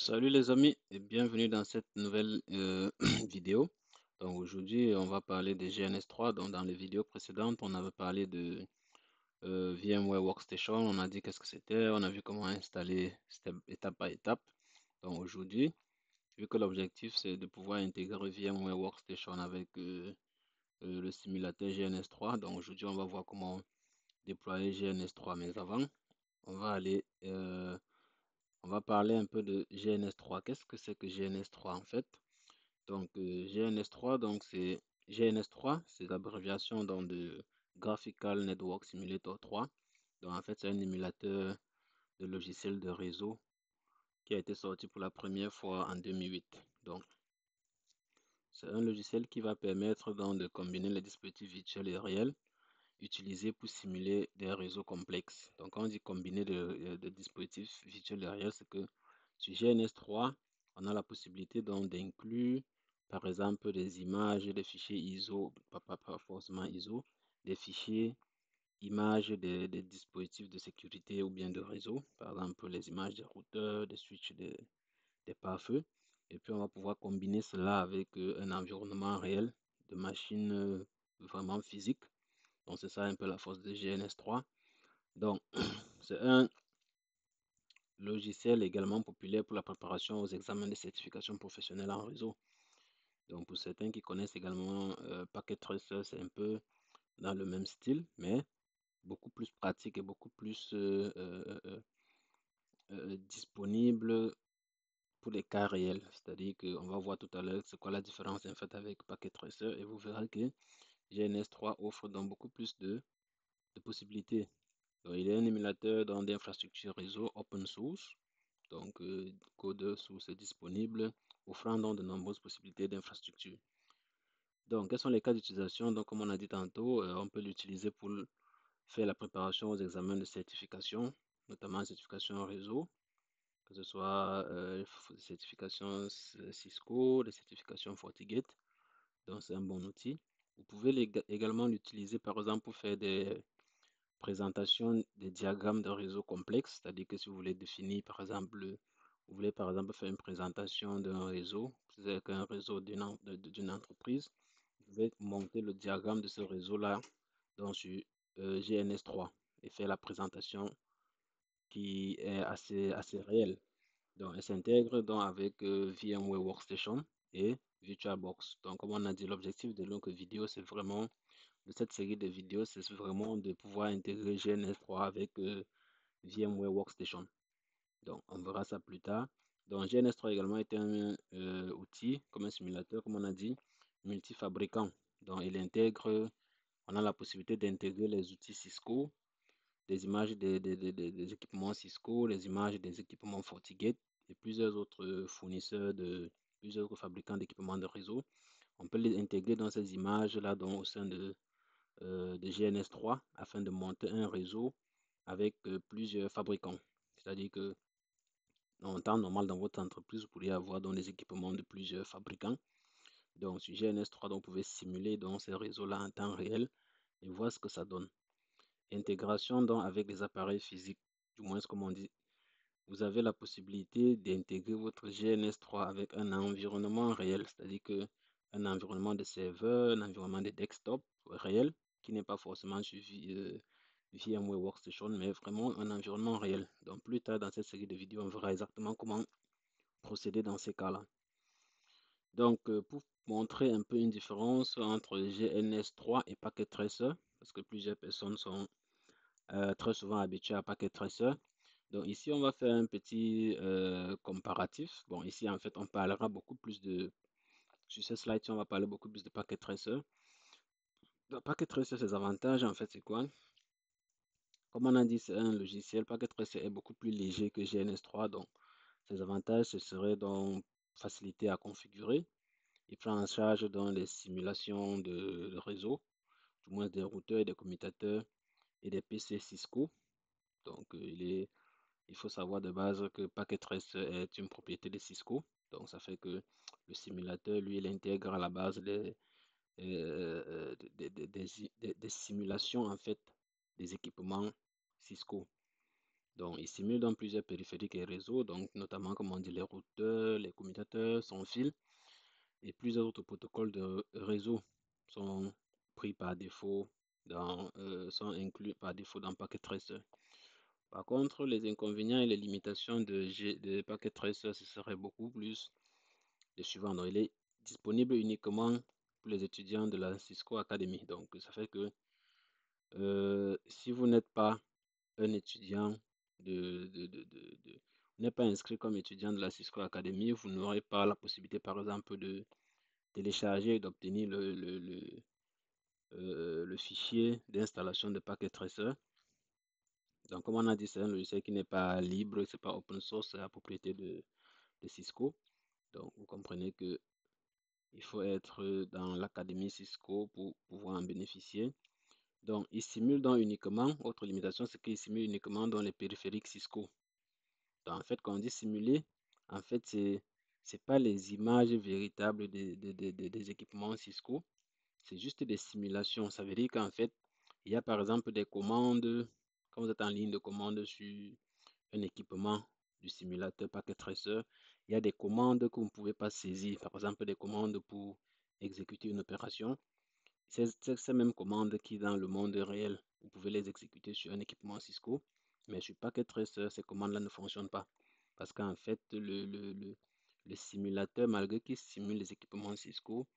Salut les amis et bienvenue dans cette nouvelle vidéo. Donc aujourd'hui on va parler de GNS3. Donc dans les vidéos précédentes on avait parlé de VMware Workstation. On a dit qu'est-ce que c'était, on a vu comment installer étape par étape. Donc aujourd'hui, vu que l'objectif c'est de pouvoir intégrer VMware Workstation avec le simulateur GNS3. Donc aujourd'hui on va voir comment déployer GNS3. Mais avant on va aller on va parler un peu de GNS3. Qu'est-ce que c'est que GNS3 en fait? Donc GNS3, donc c'est GNS3, c'est l'abréviation donc de Graphical Network Simulator 3. Donc en fait, c'est un émulateur de logiciel de réseau qui a été sorti pour la première fois en 2008. Donc c'est un logiciel qui va permettre donc de combiner les dispositifs virtuels et réels utilisés pour simuler des réseaux complexes. Donc quand on dit combiner de dispositifs virtuels et réels, c'est que sur GNS3, on a la possibilité donc d'inclure par exemple des images, des fichiers ISO, pas forcément ISO, des fichiers images des dispositifs de sécurité ou bien de réseau, par exemple les images des routeurs, des switches, des pare-feux. Et puis on va pouvoir combiner cela avec un environnement réel de machines vraiment physiques. Donc c'est ça un peu la force de GNS3. Donc c'est un logiciel également populaire pour la préparation aux examens de certification professionnelle en réseau. Donc pour certains qui connaissent également Packet Tracer, c'est un peu dans le même style, mais beaucoup plus pratique et beaucoup plus disponible pour les cas réels. C'est-à-dire qu'on va voir tout à l'heure c'est quoi la différence en fait avec Packet Tracer et vous verrez que GNS3 offre donc beaucoup plus de possibilités. Donc, il est un émulateur d'infrastructure réseau open source, donc code source disponible, offrant donc de nombreuses possibilités d'infrastructure. Donc, quels sont les cas d'utilisation? Donc, comme on a dit tantôt, on peut l'utiliser pour faire la préparation aux examens de certification, notamment certification réseau, que ce soit des certifications Cisco, des certifications FortiGate. Donc, c'est un bon outil. Vous pouvez également l'utiliser, par exemple, pour faire des présentations des diagrammes de réseau complexes, c'est-à-dire que si vous voulez définir, par exemple, vous voulez par exemple faire une présentation d'un réseau, c'est un réseau d'une entreprise, vous pouvez monter le diagramme de ce réseau-là sur GNS3 et faire la présentation qui est assez réelle. Donc, elle s'intègre donc avec VMware Workstation et VirtualBox. Donc, comme on a dit, l'objectif de notre vidéo, c'est vraiment, de cette série de vidéos, c'est vraiment de pouvoir intégrer GNS3 avec VMware Workstation. Donc, on verra ça plus tard. Donc, GNS3 également est un outil, comme un simulateur, comme on a dit, multifabricant. Donc, il intègre, on a la possibilité d'intégrer les outils Cisco, des images des équipements Cisco, les images des équipements FortiGate et plusieurs autres fournisseurs plusieurs autres fabricants d'équipements de réseau. On peut les intégrer dans ces images-là, au sein de GNS3 afin de monter un réseau avec plusieurs fabricants. C'est-à-dire que en temps normal dans votre entreprise, vous pourriez avoir dans les équipements de plusieurs fabricants. Donc sur GNS3, vous pouvez simuler dans ces réseaux-là en temps réel et voir ce que ça donne. Intégration avec les appareils physiques, du moins comme on dit. Vous avez la possibilité d'intégrer votre GNS3 avec un environnement réel, c'est-à-dire que un environnement de serveur, un environnement de desktop réel, qui n'est pas forcément suivi VMware Workstation, mais vraiment un environnement réel. Donc plus tard dans cette série de vidéos, on verra exactement comment procéder dans ces cas-là. Donc pour montrer un peu une différence entre GNS3 et Packet Tracer, parce que plusieurs personnes sont très souvent habituées à Packet Tracer. Donc ici, on va faire un petit comparatif. Bon, ici, en fait, on parlera beaucoup plus sur ce slide, on va parler beaucoup plus de Packet Tracer. Donc, Packet Tracer, ses avantages, en fait, c'est quoi? Comme on a dit, c'est un logiciel. Packet Tracer est beaucoup plus léger que GNS3. Donc, ses avantages, ce serait donc facilité à configurer. Il prend en charge dans les simulations de réseau, du moins des routeurs et des commutateurs et des PC Cisco. Donc, il faut savoir de base que Packet Tracer est une propriété de Cisco. Donc, ça fait que le simulateur, lui, il intègre à la base des simulations, en fait, des équipements Cisco. Donc, il simule dans plusieurs périphériques et réseaux, donc notamment, comme on dit, les routeurs, les commutateurs sans fil et plusieurs autres protocoles de réseau sont pris par défaut sont inclus par défaut dans Packet Tracer. Par contre, les inconvénients et les limitations de Packet Tracer, ce serait beaucoup plus les suivants. Donc, il est disponible uniquement pour les étudiants de la Cisco Academy. Donc, ça fait que si vous n'êtes pas un étudiant vous n'êtes pas inscrit comme étudiant de la Cisco Academy, vous n'aurez pas la possibilité, par exemple, de télécharger et d'obtenir le fichier d'installation de Packet Tracer. Donc, comme on a dit, c'est un logiciel qui n'est pas libre, c'est pas open source, c'est la propriété de Cisco. Donc, vous comprenez que il faut être dans l'académie Cisco pour pouvoir en bénéficier. Donc, il simule donc uniquement, autre limitation, c'est qu'il simule uniquement dans les périphériques Cisco. Donc, en fait, quand on dit simuler, en fait, c'est pas les images véritables des équipements Cisco, c'est juste des simulations. Ça veut dire qu'en fait, il y a par exemple des commandes, quand vous êtes en ligne de commande sur un équipement du simulateur Packet Tracer, il y a des commandes que vous ne pouvez pas saisir. Par exemple, des commandes pour exécuter une opération. Ces mêmes commandes qui, dans le monde réel, vous pouvez les exécuter sur un équipement Cisco, mais sur Packet Tracer, ces commandes-là ne fonctionnent pas. Parce qu'en fait, le simulateur, malgré qu'il simule les équipements Cisco,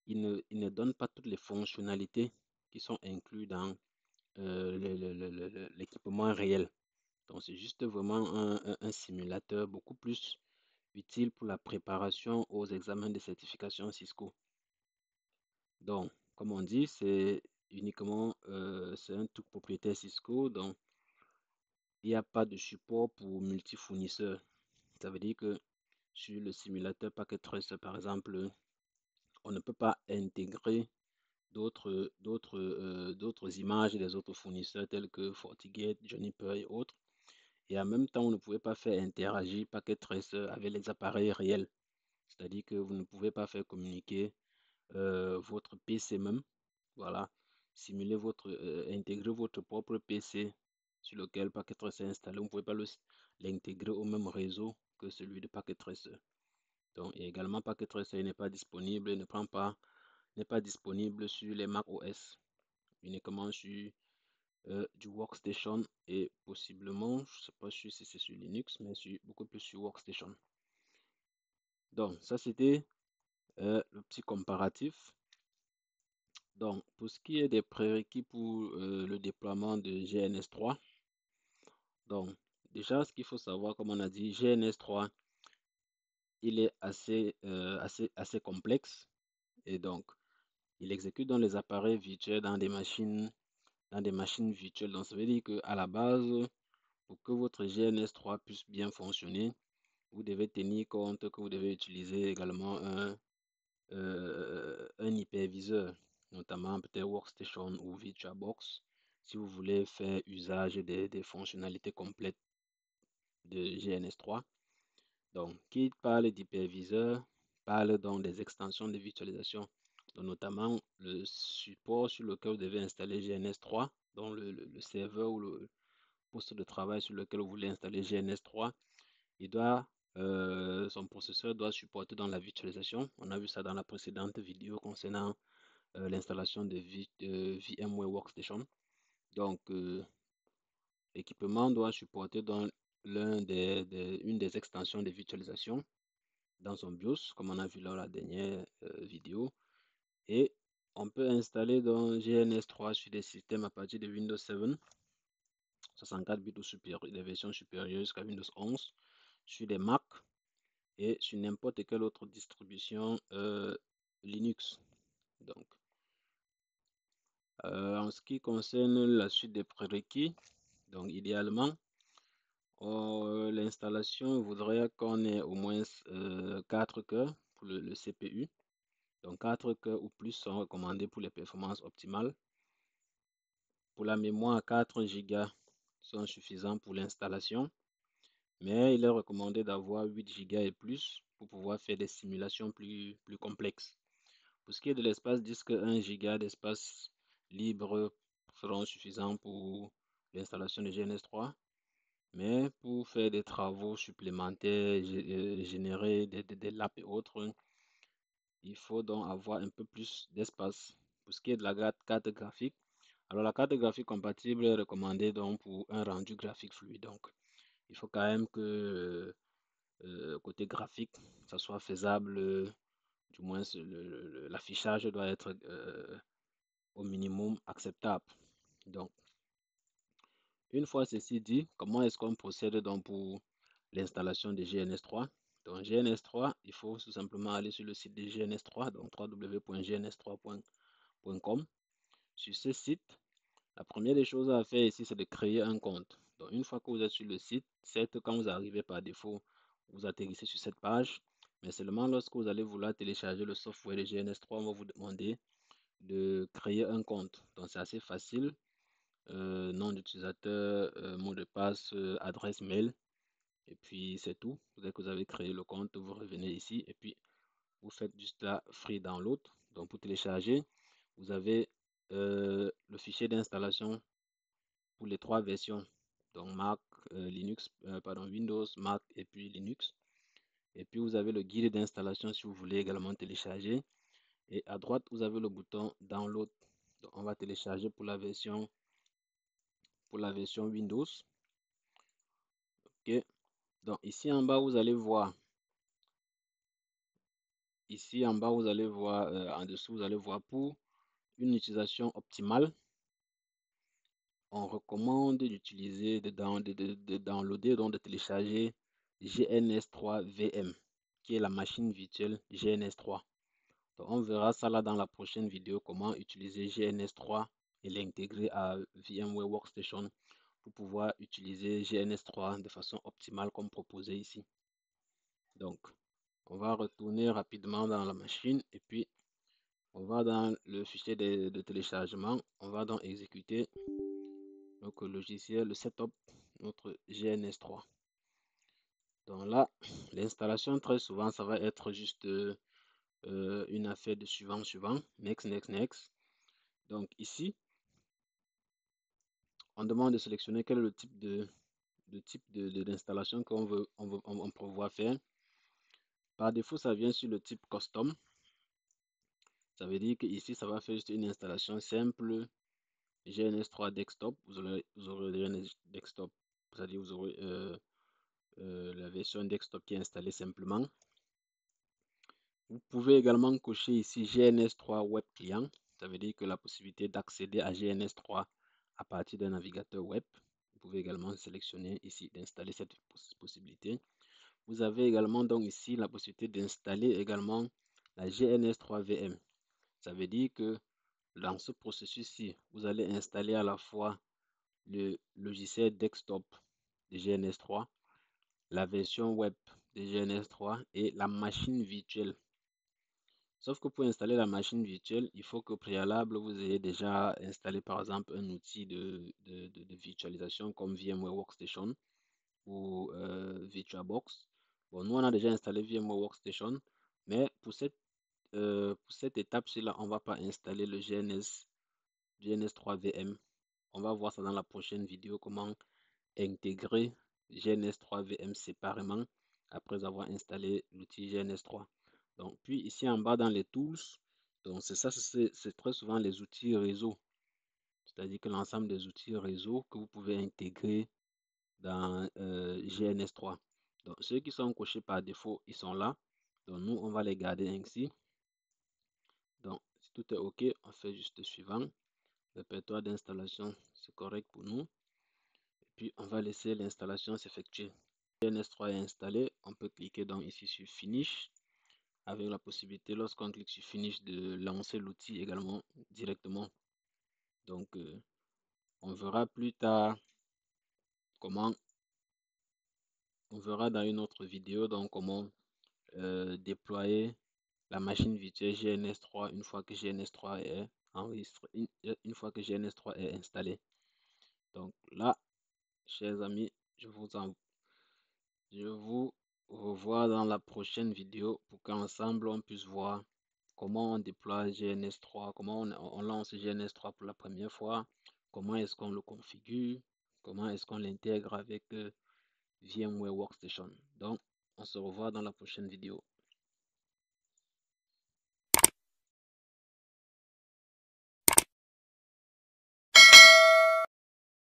il ne donne pas toutes les fonctionnalités qui sont incluses dans l'équipement réel. Donc, c'est juste vraiment un simulateur beaucoup plus utile pour la préparation aux examens de certification Cisco. Donc, comme on dit, c'est uniquement, c'est un truc propriétaire Cisco, donc il n'y a pas de support pour multi-fournisseurs. Ça veut dire que sur le simulateur Packet Tracer, par exemple, on ne peut pas intégrer d'autres images des autres fournisseurs tels que FortiGate, Juniper et autres. Et en même temps, on ne pouvait pas faire interagir Packet Tracer avec les appareils réels. C'est-à-dire que vous ne pouvez pas faire communiquer votre PC même. Voilà. Simuler intégrer votre propre PC sur lequel Packet Tracer est installé. Vous ne pouvez pas l'intégrer au même réseau que celui de Packet Tracer. Donc, et également, Packet Tracer n'est pas disponible, n'est pas disponible sur les Mac OS, uniquement sur du Workstation et possiblement, je ne sais pas si c'est sur Linux, mais beaucoup plus sur Workstation. Donc, ça c'était le petit comparatif. Donc, pour ce qui est des prérequis pour le déploiement de GNS3, donc déjà ce qu'il faut savoir, comme on a dit, GNS3, il est assez complexe et donc il exécute dans les appareils virtuels, dans des machines virtuelles. Donc, ça veut dire qu'à la base, pour que votre GNS3 puisse bien fonctionner, vous devez tenir compte que vous devez utiliser également un hyperviseur, notamment peut-être Workstation ou VirtualBox, si vous voulez faire usage des fonctionnalités complètes de GNS3. Donc, qui parle d'hyperviseur parle donc des extensions de virtualisation, donc notamment le support sur lequel vous devez installer GNS3, donc le serveur ou le poste de travail sur lequel vous voulez installer GNS3. Son processeur doit supporter dans la virtualisation. On a vu ça dans la précédente vidéo concernant l'installation de VMware Workstation. Donc, l'équipement doit supporter dans une des extensions de virtualisation dans son BIOS, comme on a vu dans la dernière vidéo. Et on peut installer dans GNS3 sur des systèmes à partir de Windows 7, 64 bits ou supérieur, des versions supérieures jusqu'à Windows 11, sur des Mac et sur n'importe quelle autre distribution Linux. Donc, en ce qui concerne la suite des prérequis, donc idéalement, l'installation voudrait qu'on ait au moins 4 cœurs pour le CPU. Donc 4 cœurs ou plus sont recommandés pour les performances optimales. Pour la mémoire, 4 Go sont suffisants pour l'installation, mais il est recommandé d'avoir 8 Go et plus pour pouvoir faire des simulations plus complexes. Pour ce qui est de l'espace disque, 1 Go d'espace libre seront suffisants pour l'installation de GNS3. Mais pour faire des travaux supplémentaires, générer des laps et autres, il faut donc avoir un peu plus d'espace. Pour ce qui est de la carte graphique, alors la carte graphique compatible est recommandée donc pour un rendu graphique fluide. Donc, il faut quand même que côté graphique, ça soit faisable. Du moins, l'affichage doit être au minimum acceptable. Donc, une fois ceci dit, comment est-ce qu'on procède donc pour l'installation de GNS3? Donc, GNS3, il faut tout simplement aller sur le site de GNS3, donc www.gns3.com. Sur ce site, la première des choses à faire ici, c'est de créer un compte. Donc, une fois que vous êtes sur le site, certes, quand vous arrivez par défaut, vous atterrissez sur cette page, mais seulement lorsque vous allez vouloir télécharger le software de GNS3, on va vous demander de créer un compte. Donc, c'est assez facile. Nom d'utilisateur, mot de passe, adresse mail, et puis c'est tout. Dès que vous avez créé le compte, vous revenez ici, et puis vous faites juste la free download. Donc, pour télécharger, vous avez le fichier d'installation pour les trois versions. Donc Mac, Windows, Mac et puis Linux. Et puis vous avez le guide d'installation si vous voulez également télécharger. Et à droite, vous avez le bouton download. Donc on va télécharger pour la version Windows. Ok. Donc ici en bas, vous allez voir. Ici en bas, vous allez voir, en dessous, vous allez voir pour une utilisation optimale. On recommande d'utiliser, de downloader, donc de télécharger GNS3 VM, qui est la machine virtuelle GNS3. Donc, on verra ça là dans la prochaine vidéo, comment utiliser GNS3 et l'intégrer à VMware Workstation pour pouvoir utiliser GNS3 de façon optimale comme proposé ici. Donc, on va retourner rapidement dans la machine et puis on va dans le fichier de téléchargement. On va donc exécuter notre logiciel, le setup, notre GNS3. Donc là, l'installation, très souvent, ça va être juste une affaire de suivant, next, next, next. Donc ici, on demande de sélectionner quel est le type d'installation qu'on veut, on prévoit faire. Par défaut, ça vient sur le type custom. Ça veut dire que ici, ça va faire juste une installation simple GNS3 desktop. Vous aurez le GNS desktop, c'est-à-dire vous aurez la version desktop qui est installée simplement. Vous pouvez également cocher ici GNS3 Web Client. Ça veut dire que la possibilité d'accéder à GNS3 à partir d'un navigateur web. Vous pouvez également sélectionner ici d'installer cette possibilité. Vous avez également donc ici la possibilité d'installer également la GNS3 VM. Ça veut dire que dans ce processus-ci, vous allez installer à la fois le logiciel desktop de GNS3, la version web de GNS3 et la machine virtuelle. Sauf que pour installer la machine virtuelle, il faut qu'au préalable, vous ayez déjà installé par exemple un outil de virtualisation comme VMware Workstation ou VirtualBox. Bon, nous, on a déjà installé VMware Workstation, mais pour cette étape-ci-là, on ne va pas installer le GNS3 VM. On va voir ça dans la prochaine vidéo, comment intégrer GNS3 VM séparément après avoir installé l'outil GNS3. Donc, puis ici en bas dans les tools, donc c'est très souvent les outils réseau, c'est-à-dire que l'ensemble des outils réseau que vous pouvez intégrer dans GNS3. Donc, ceux qui sont cochés par défaut, ils sont là. Donc, nous, on va les garder ainsi. Donc, si tout est OK, on fait juste le suivant. Répertoire d'installation, c'est correct pour nous. Et puis, on va laisser l'installation s'effectuer. GNS3 est installé. On peut cliquer donc ici sur Finish avec la possibilité, lorsqu'on clique sur Finish, de lancer l'outil également directement. Donc, on verra plus tard comment, on verra dans une autre vidéo donc comment déployer la machine virtuelle GNS3 une fois que GNS3 est enregistré, une fois que GNS3 est installé. Donc là, chers amis, je vous revois dans la prochaine vidéo pour qu'ensemble on puisse voir comment on déploie GNS3, comment on lance GNS3 pour la première fois, comment est-ce qu'on le configure, comment est-ce qu'on l'intègre avec VMware Workstation. Donc, on se revoit dans la prochaine vidéo.